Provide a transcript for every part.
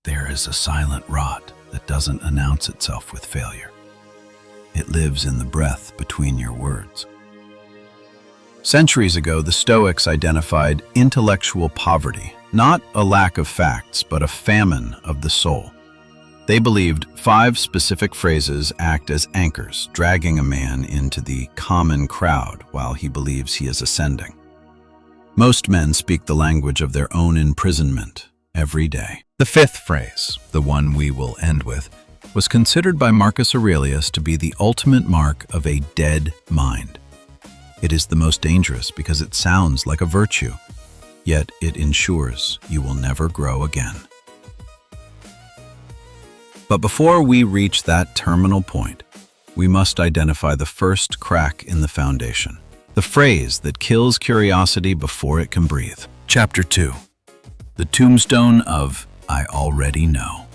There is a silent rot that doesn't announce itself with failure. It lives in the breath between your words. Centuries ago, the Stoics identified intellectual poverty, not a lack of facts, but a famine of the soul. They believed 5 specific phrases act as anchors, dragging a man into the common crowd while he believes he is ascending. Most men speak the language of their own imprisonment every day. The 5th phrase, the one we will end with, was considered by Marcus Aurelius to be the ultimate mark of a dead mind. It is the most dangerous because it sounds like a virtue, yet it ensures you will never grow again. But before we reach that terminal point, we must identify the first crack in the foundation, the phrase that kills curiosity before it can breathe. Chapter 2. The tombstone of I already know.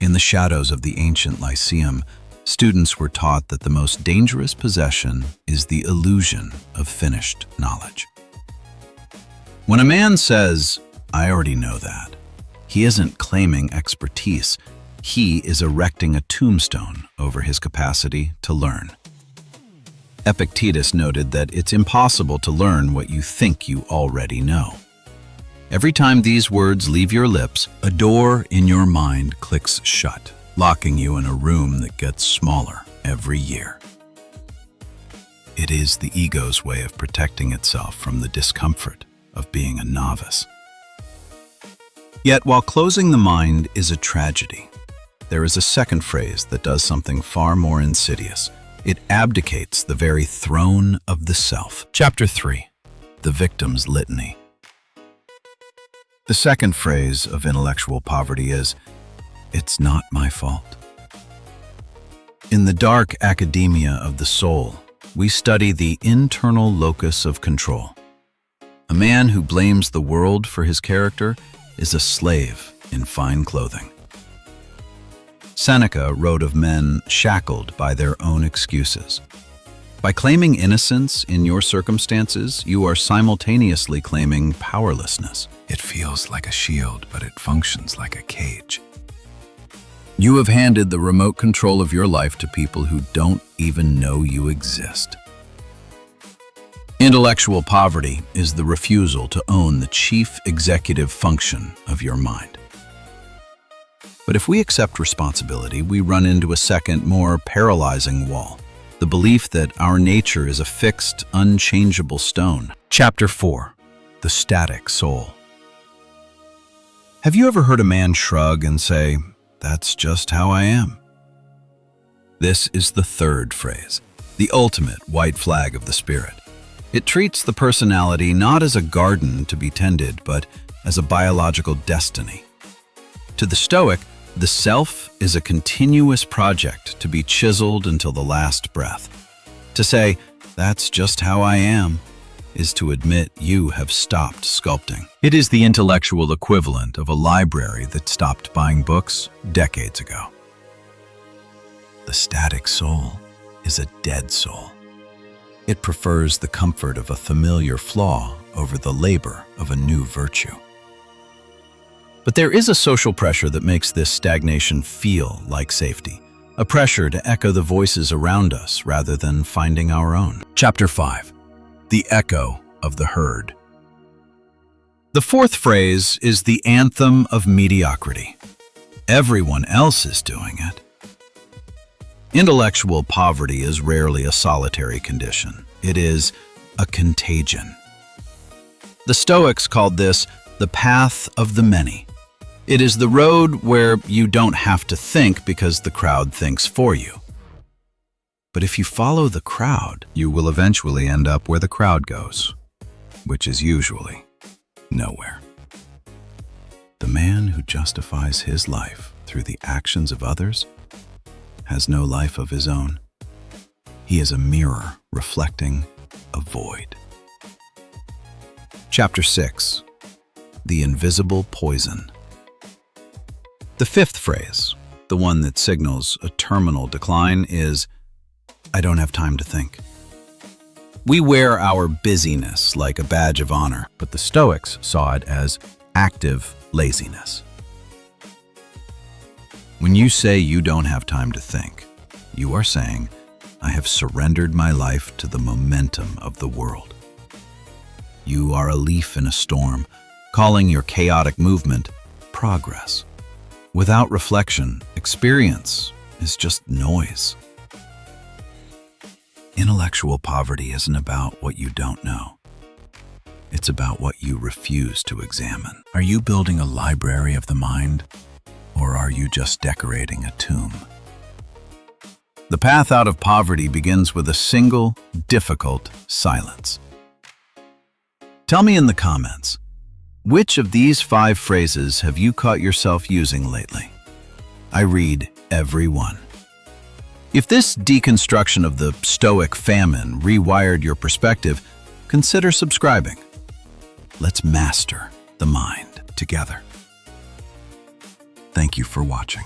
In the shadows of the ancient Lyceum, students were taught that the most dangerous possession is the illusion of finished knowledge. When a man says, I already know that, he isn't claiming expertise. He is erecting a tombstone over his capacity to learn. Epictetus noted that it's impossible to learn what you think you already know. Every time these words leave your lips, a door in your mind clicks shut, locking you in a room that gets smaller every year. It is the ego's way of protecting itself from the discomfort of being a novice. Yet, while closing the mind is a tragedy, there is a second phrase that does something far more insidious. It abdicates the very throne of the self. Chapter 3. The Victim's Litany. The second phrase of intellectual poverty is, it's not my fault. In the dark academia of the soul, we study the internal locus of control. A man who blames the world for his character is a slave in fine clothing. Seneca wrote of men shackled by their own excuses. By claiming innocence in your circumstances, you are simultaneously claiming powerlessness. It feels like a shield, but it functions like a cage. You have handed the remote control of your life to people who don't even know you exist. Intellectual poverty is the refusal to own the chief executive function of your mind. But if we accept responsibility, we run into a second, more paralyzing wall, the belief that our nature is a fixed, unchangeable stone. Chapter 4. The Static Soul. Have you ever heard a man shrug and say, "That's just how I am"? This is the third phrase, the ultimate white flag of the spirit. It treats the personality not as a garden to be tended, but as a biological destiny. To the Stoic, the self is a continuous project to be chiseled until the last breath. To say, "That's just how I am," is to admit you have stopped sculpting. It is the intellectual equivalent of a library that stopped buying books decades ago. The static soul is a dead soul. It prefers the comfort of a familiar flaw over the labor of a new virtue. But there is a social pressure that makes this stagnation feel like safety, a pressure to echo the voices around us rather than finding our own. Chapter 5. The Echo of the Herd. The fourth phrase is the anthem of mediocrity. Everyone else is doing it. Intellectual poverty is rarely a solitary condition. It is a contagion. The Stoics called this the path of the many. It is the road where you don't have to think because the crowd thinks for you. But if you follow the crowd, you will eventually end up where the crowd goes, which is usually nowhere. The man who justifies his life through the actions of others has no life of his own. He is a mirror reflecting a void. Chapter 6. The Invisible Poison. The fifth phrase, the one that signals a terminal decline, is, "I don't have time to think." We wear our busyness like a badge of honor, but the Stoics saw it as active laziness. When you say you don't have time to think, you are saying, I have surrendered my life to the momentum of the world. You are a leaf in a storm, calling your chaotic movement progress. Without reflection, experience is just noise. Intellectual poverty isn't about what you don't know. It's about what you refuse to examine. Are you building a library of the mind, or are you just decorating a tomb? The path out of poverty begins with a single, difficult silence. Tell me in the comments, which of these 5 phrases have you caught yourself using lately? I read every one. If this deconstruction of the Stoic famine rewired your perspective, consider subscribing. Let's master the mind together. Thank you for watching.